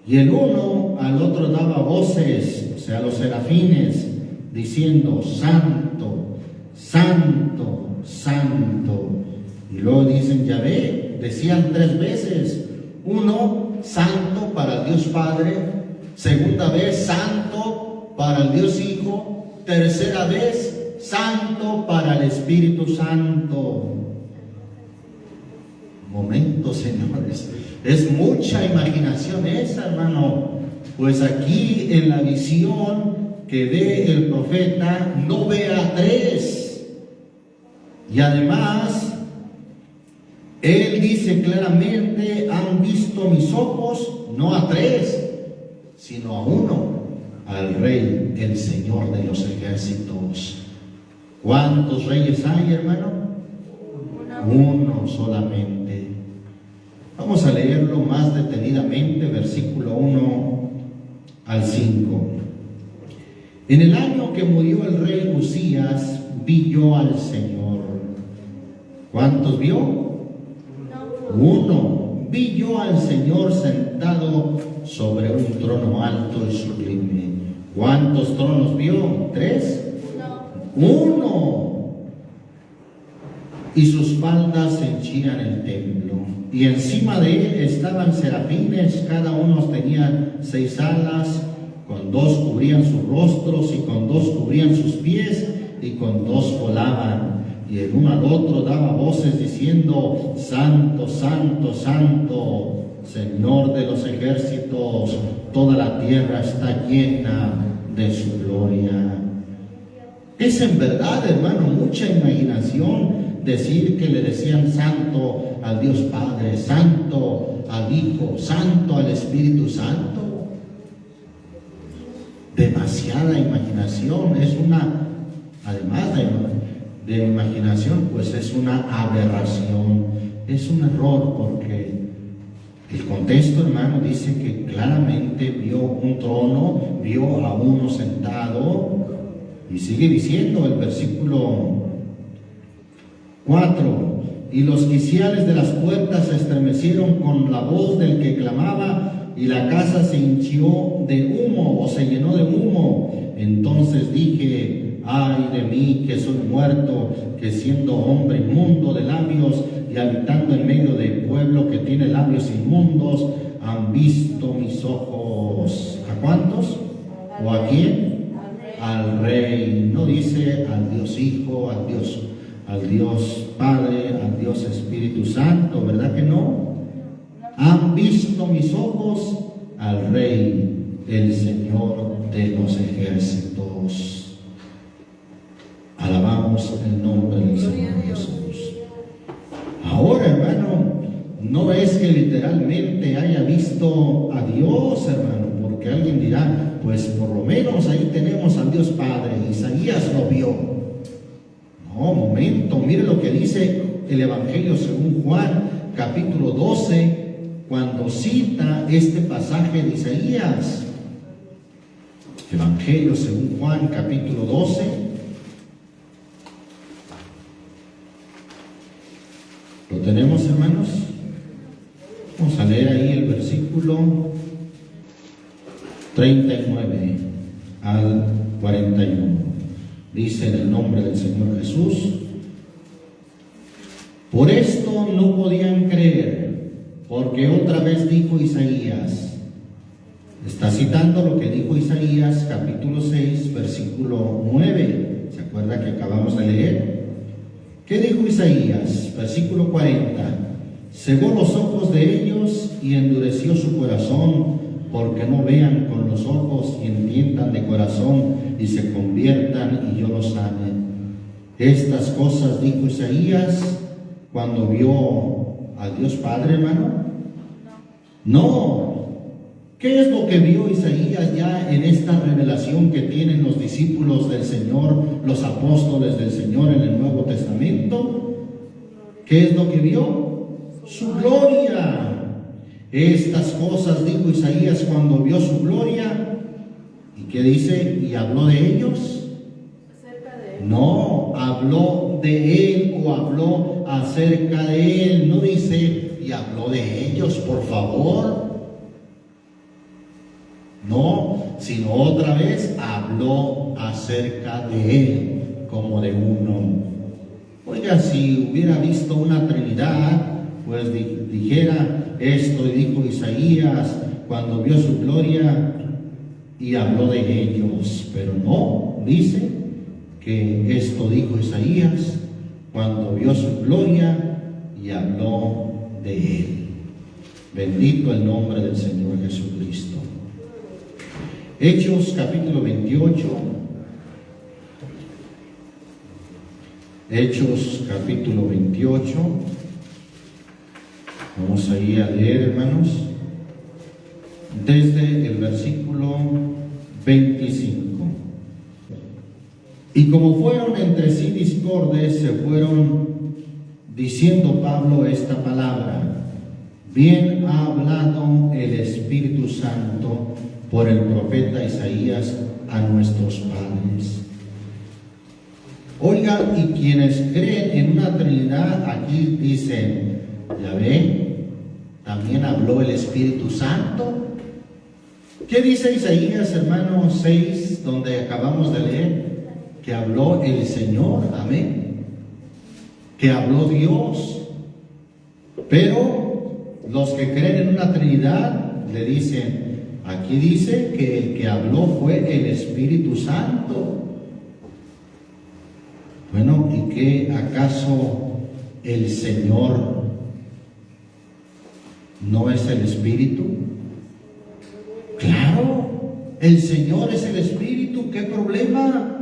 y el uno al otro daba voces, o sea, los serafines, diciendo: santo, santo, santo. Y luego dicen: Yahvé. Decían tres veces: uno, santo para el Dios Padre; segunda vez, santo para el Dios Hijo; tercera vez, santo para el Espíritu Santo. Momento, señores, es mucha imaginación esa, hermano. Pues aquí en la visión que ve el profeta no ve a tres. Y además, él dice claramente, han visto mis ojos no a tres, sino a uno, al Rey, el Señor de los ejércitos. ¿Cuántos reyes hay, hermano? Uno solamente. Vamos a leerlo más detenidamente, versículo 1 al 5. En el año que murió el rey Uzías, vi yo al Señor. ¿Cuántos vio? Uno. Vi yo al Señor sentado sobre un trono alto y sublime. ¿Cuántos tronos vio? ¿Tres? Uno. Y sus faldas henchían el templo. Y encima de él estaban serafines, cada uno tenía 6 alas, con 2 cubrían sus rostros, y con 2 cubrían sus pies, y con 2 volaban. Y el uno al otro daba voces diciendo: Santo, Santo, Santo, Señor de los ejércitos, toda la tierra está llena de su gloria. Es en verdad, hermano, mucha imaginación decir que le decían santo al Dios Padre, santo al Hijo, santo al Espíritu Santo. Demasiada imaginación, es una, además de imaginación, pues es una aberración, es un error, porque el contexto, hermano, dice que claramente vio un trono, vio a uno sentado, y sigue diciendo el versículo 4: y los quiciales de las puertas se estremecieron con la voz del que clamaba, y la casa se hinchió de humo, o se llenó de humo. Entonces dije: ay de mí, que soy muerto, que siendo hombre inmundo de labios y habitando en medio de pueblo que tiene labios inmundos, han visto mis ojos. ¿A cuántos? ¿O a quién? Al Rey. No dice al Dios Hijo, al Dios Padre, al Dios Espíritu Santo, ¿verdad que no? Han visto mis ojos al Rey, el Señor de los ejércitos. Alabamos el nombre del Señor Jesús. Ahora, hermano, no es que literalmente haya visto a Dios, hermano, porque alguien dirá, pues por lo menos ahí tenemos al Dios Padre, Isaías lo vio. No, momento, mire lo que dice el Evangelio según Juan, capítulo 12, cuando cita este pasaje de Isaías. Evangelio según Juan, capítulo 12. ¿Lo tenemos, hermanos? Vamos a leer ahí el versículo 39 al 41. Dice en el nombre del Señor Jesús: por esto no podían creer, porque otra vez dijo Isaías. Está citando lo que dijo Isaías, capítulo 6, versículo 9. ¿Se acuerda que acabamos de leer? ¿Qué dijo Isaías? Versículo 40. Cegó los ojos de ellos y endureció su corazón, porque no vean con los ojos y entiendan de corazón y se conviertan y yo los sane. Estas cosas dijo Isaías cuando vio a Dios Padre, hermano. No. ¿Qué es lo que vio Isaías ya en esta revelación que tienen los discípulos del Señor, los apóstoles del Señor en el Nuevo Testamento? ¿Qué es lo que vio? Su gloria. Estas cosas dijo Isaías cuando vio su gloria. ¿Y qué dice? ¿Y habló de ellos? Acerca de él. No, habló de él o habló acerca de él. No dice, y habló de ellos, por favor. No, sino otra vez habló acerca de él, como de uno. Oiga, si hubiera visto una Trinidad, pues dijera esto, dijo Isaías cuando vio su gloria y habló de ellos. Pero no, dice que esto dijo Isaías cuando vio su gloria y habló de él. Bendito el nombre del Señor Jesucristo. Hechos capítulo 28. Hechos capítulo 28. Vamos ahí a leer, hermanos, desde el versículo 25. Y como fueron entre sí discordes, se fueron diciendo Pablo esta palabra: bien ha hablado el Espíritu Santo por el profeta Isaías a nuestros padres. Oigan, y quienes creen en una Trinidad, aquí dicen, ya ven, también habló el Espíritu Santo. ¿Qué dice Isaías, hermanos 6, donde acabamos de leer? Que habló el Señor, amén, que habló Dios. Pero los que creen en una Trinidad le dicen, aquí dice que el que habló fue el Espíritu Santo. Bueno, ¿y qué acaso el Señor no es el Espíritu? Claro, el Señor es el Espíritu. ¿Qué problema?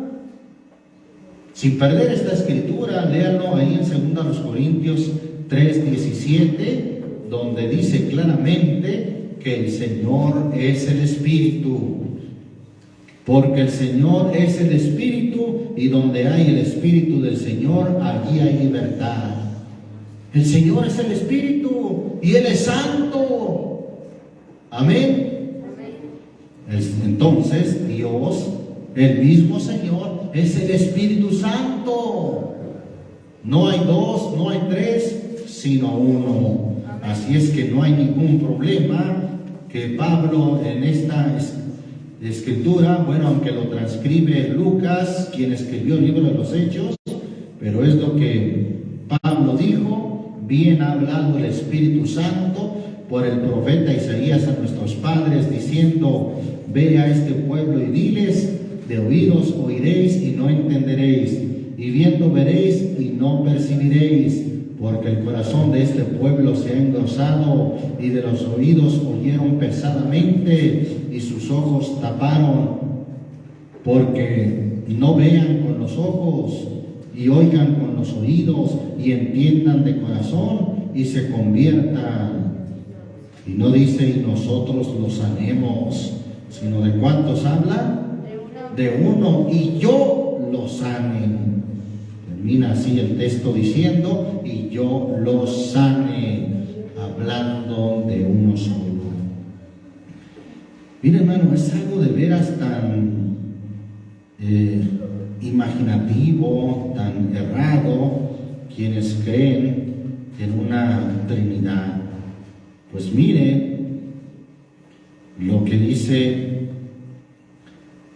Sin perder esta escritura, léanlo ahí en 2 Corintios 3:17, donde dice claramente que el Señor es el Espíritu. Porque el Señor es el Espíritu, y donde hay el Espíritu del Señor, allí hay libertad. El Señor es el Espíritu y Él es santo. Amén. Entonces Dios, el mismo Señor, es el Espíritu Santo. No hay dos, no hay tres, sino uno. Así es que no hay ningún problema que Pablo en esta escritura, bueno, aunque lo transcribe Lucas, quien escribió el libro de los Hechos, pero es lo que Pablo dijo: bien ha hablado el Espíritu Santo por el profeta Isaías a nuestros padres, diciendo: ve a este pueblo y diles, de oídos oiréis y no entenderéis, y viendo veréis y no percibiréis, porque el corazón de este pueblo se ha engrosado, y de los oídos oyeron pesadamente, y sus ojos taparon, porque no vean con los ojos, y oigan con los oídos, y entiendan de corazón, y se conviertan. Y no dice, y nosotros los sanemos, sino ¿de cuántos habla? De uno, y yo los sane. Termina así el texto diciendo, y yo los sane, hablando de uno solo. Mira, hermano, es algo de veras tan imaginativo, tan errado, quienes creen en una Trinidad. Pues mire lo que dice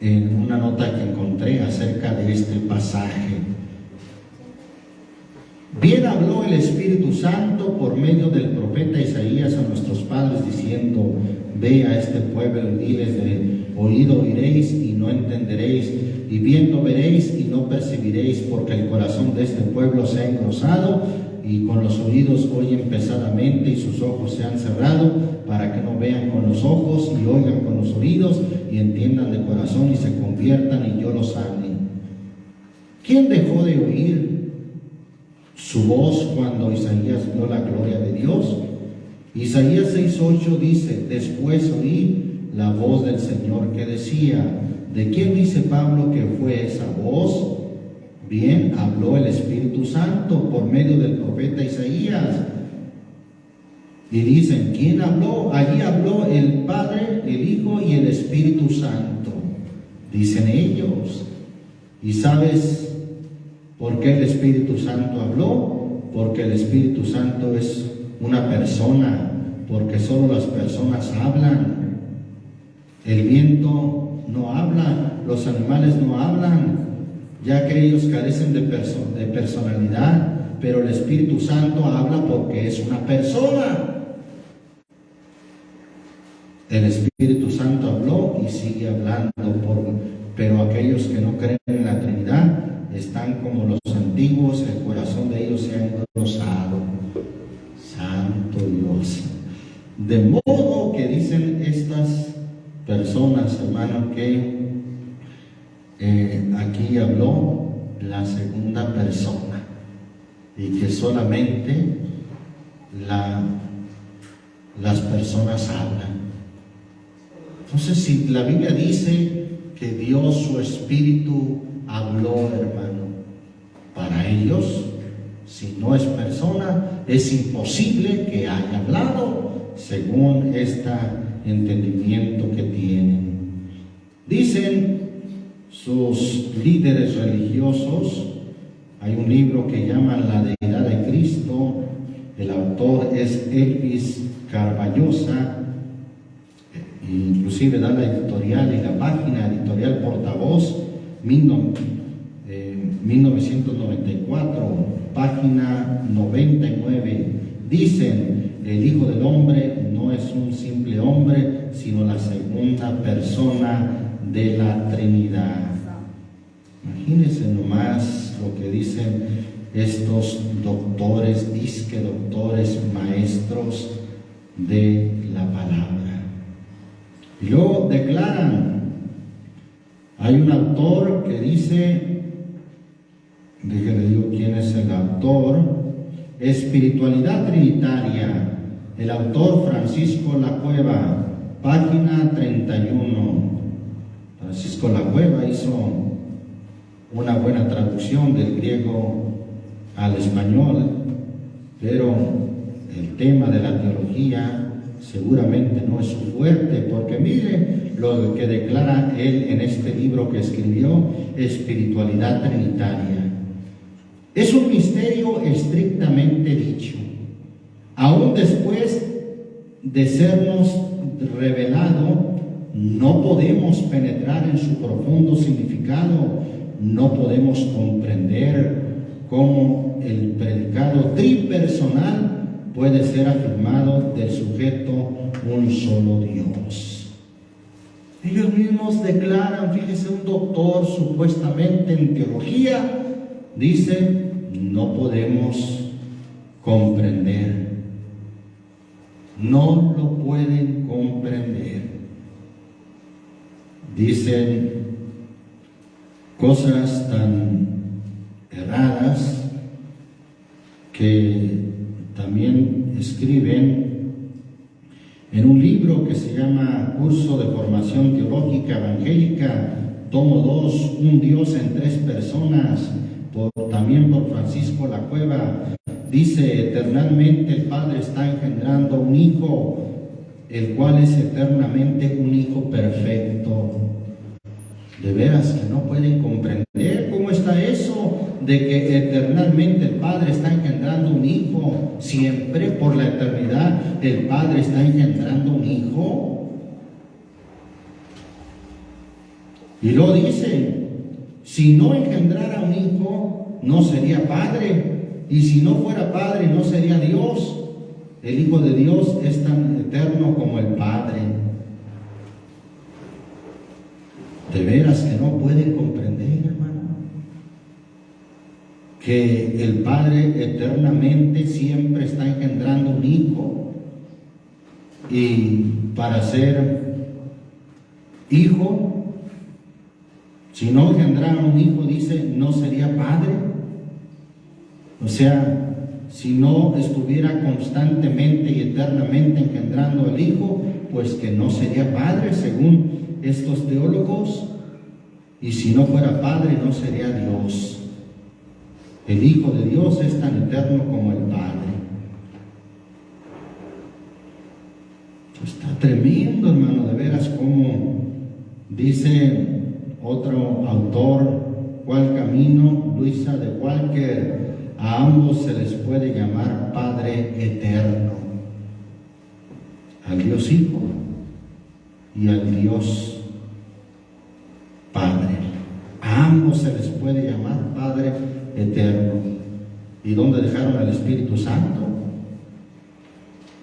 en una nota que encontré acerca de este pasaje. Bien habló el Espíritu Santo por medio del profeta Isaías a nuestros padres, diciendo: ve a este pueblo y diles, de oído oiréis y no entenderéis, y viendo veréis y no percibiréis, porque el corazón de este pueblo se ha engrosado, y con los oídos oyen pesadamente, y sus ojos se han cerrado, para que no vean con los ojos, y oigan con los oídos, y entiendan de corazón, y se conviertan, y yo los sane. ¿Quién dejó de oír su voz cuando Isaías vio la gloria de Dios? Isaías 6:8 dice: después oí la voz del Señor que decía. ¿De quién dice Pablo que fue esa voz? Bien, habló el Espíritu Santo por medio del profeta Isaías. Y dicen, ¿quién habló? Allí habló el Padre, el Hijo y el Espíritu Santo, dicen ellos. ¿Y sabes por qué el Espíritu Santo habló? Porque el Espíritu Santo es una persona, porque solo las personas hablan. El viento no habla, los animales no hablan, ya que ellos carecen de personalidad, pero el Espíritu Santo habla porque es una persona. El Espíritu Santo habló y sigue hablando, pero aquellos que no creen en la Trinidad están como los antiguos, el corazón de ellos se ha engrosado. Santo Dios. De modo que dicen estas personas, hermano, que aquí habló la segunda persona y que solamente las personas hablan. Entonces, si la Biblia dice que Dios, su Espíritu, habló, hermano, para ellos, si no es persona, es imposible que haya hablado según este entendimiento que tienen. Dicen sus líderes religiosos, hay un libro que llaman La Deidad de Cristo, el autor es Elvis Carballosa, inclusive da la editorial y la página editorial Portavoz, 1994, página 99. Dicen: el Hijo del Hombre no es un simple hombre, sino la segunda persona de la Trinidad. Imagínense nomás lo que dicen estos doctores, disque doctores, maestros de la palabra. Y luego declaran, hay un autor que dice, déjenle digo quién es el autor: Espiritualidad Trinitaria, el autor Francisco Lacueva, página 31. Francisco Lacueva hizo una buena traducción del griego al español, pero el tema de la teología seguramente no es su fuerte, porque mire lo que declara él en este libro que escribió, Espiritualidad Trinitaria. Es un misterio estrictamente dicho, aún después de sernos revelado, no podemos penetrar en su profundo significado, no podemos comprender cómo el predicado tripersonal puede ser afirmado del sujeto un solo Dios. Ellos mismos declaran, fíjese, un doctor supuestamente en teología, dice: no podemos comprender, no lo pueden comprender. Dicen cosas tan erradas que también escriben en un libro que se llama Curso de Formación Teológica Evangélica, tomo 2, Un Dios en tres personas, también por Francisco Lacueva. Dice: eternamente el Padre está engendrando un Hijo, el cual es eternamente un Hijo perfecto. De veras que no pueden comprender cómo está eso de que eternamente el Padre está engendrando un Hijo. Siempre, por la eternidad, el Padre está engendrando un Hijo. Y lo dice: si no engendrara un Hijo, no sería Padre. Y si no fuera Padre, no sería Dios. El Hijo de Dios es tan eterno como el Padre. De veras que no pueden comprender, hermano, que el Padre eternamente siempre está engendrando un Hijo, y para ser Hijo, si no engendrara un Hijo, dice, no sería Padre. O sea, si no estuviera constantemente y eternamente engendrando al Hijo, pues que no sería Padre, según estos teólogos. Y si no fuera Padre, no sería Dios. El Hijo de Dios es tan eterno como el Padre. Está tremendo, hermano, de veras, como dice otro autor, ¿cuál camino? Luisa de Walker: a ambos se les puede llamar Padre eterno, al Dios Hijo y al Dios Padre. A ambos se les puede llamar Padre eterno. ¿Y dónde dejaron al Espíritu Santo?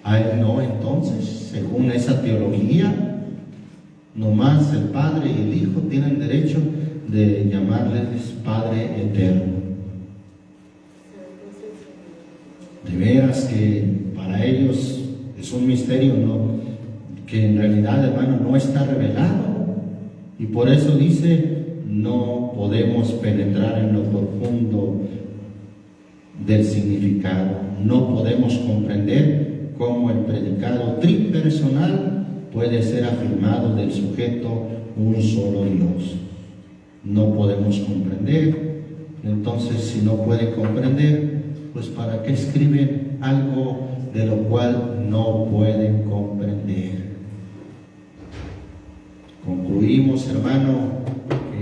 A él no, entonces, según esa teología, nomás el Padre y el Hijo tienen derecho de llamarles Padre eterno. De veras que para ellos es un misterio, ¿no? que en realidad, hermano, no está revelado. Y por eso dice, no podemos penetrar en lo profundo del significado. No podemos comprender cómo el predicado tripersonal puede ser afirmado del sujeto un solo Dios. No podemos comprender. Entonces, si no puede comprender, pues ¿para qué escriben algo de lo cual no pueden comprender? Concluimos, hermano,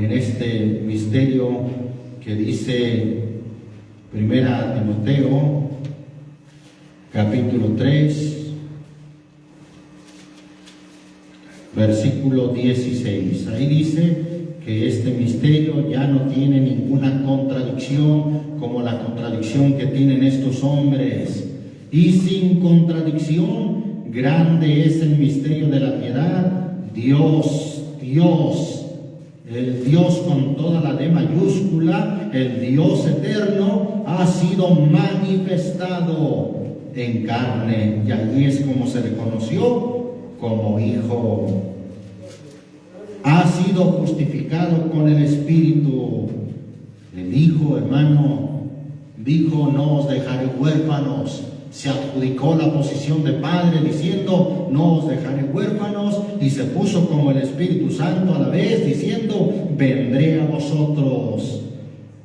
en este misterio que dice Primera Timoteo, capítulo 3, versículo 16. Ahí dice que este misterio ya no tiene ninguna contradicción como la contradicción que tienen estos hombres. Y sin contradicción, grande es el misterio de la piedad. Dios, el Dios con toda la D mayúscula, el Dios eterno, ha sido manifestado en carne. Y allí es como se le conoció como Hijo. Ha sido justificado con el Espíritu. El Hijo, hermano, dijo, no os dejaré huérfanos. Se adjudicó la posición de Padre diciendo, no os dejaré huérfanos, y se puso como el Espíritu Santo a la vez diciendo, vendré a vosotros.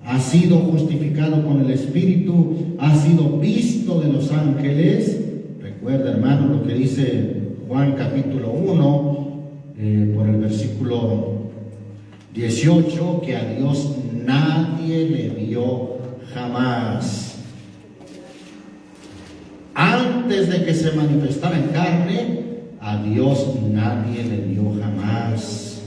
Ha sido justificado con el Espíritu, ha sido visto de los ángeles. Recuerda, hermano, lo que dice Juan capítulo 1, por el versículo 18, que a Dios nadie le vio jamás. Antes de que se manifestara en carne, a Dios nadie le vio jamás.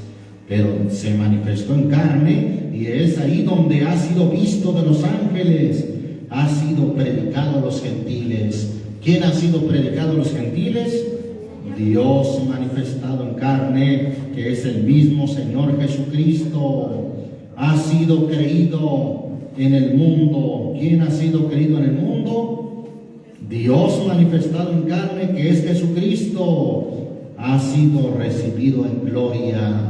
Pero se manifestó en carne y es ahí donde ha sido visto de los ángeles, ha sido predicado a los gentiles. ¿Quién ha sido predicado a los gentiles? Dios manifestado en carne, que es el mismo Señor Jesucristo. Ha sido creído en el mundo. ¿Quién ha sido creído en el mundo? Dios manifestado en carne, que es Jesucristo. Ha sido recibido en gloria.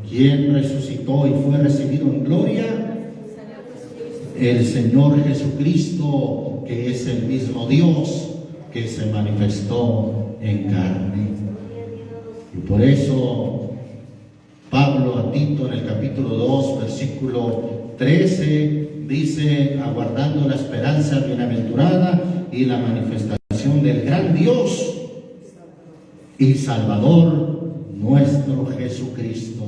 ¿Quién resucitó y fue recibido en gloria? El Señor Jesucristo, que es el mismo Dios que se manifestó en carne. Y por eso Pablo a Tito en el capítulo 2, versículo 13, dice, aguardando la esperanza bienaventurada y la manifestación del gran Dios y Salvador nuestro Jesucristo.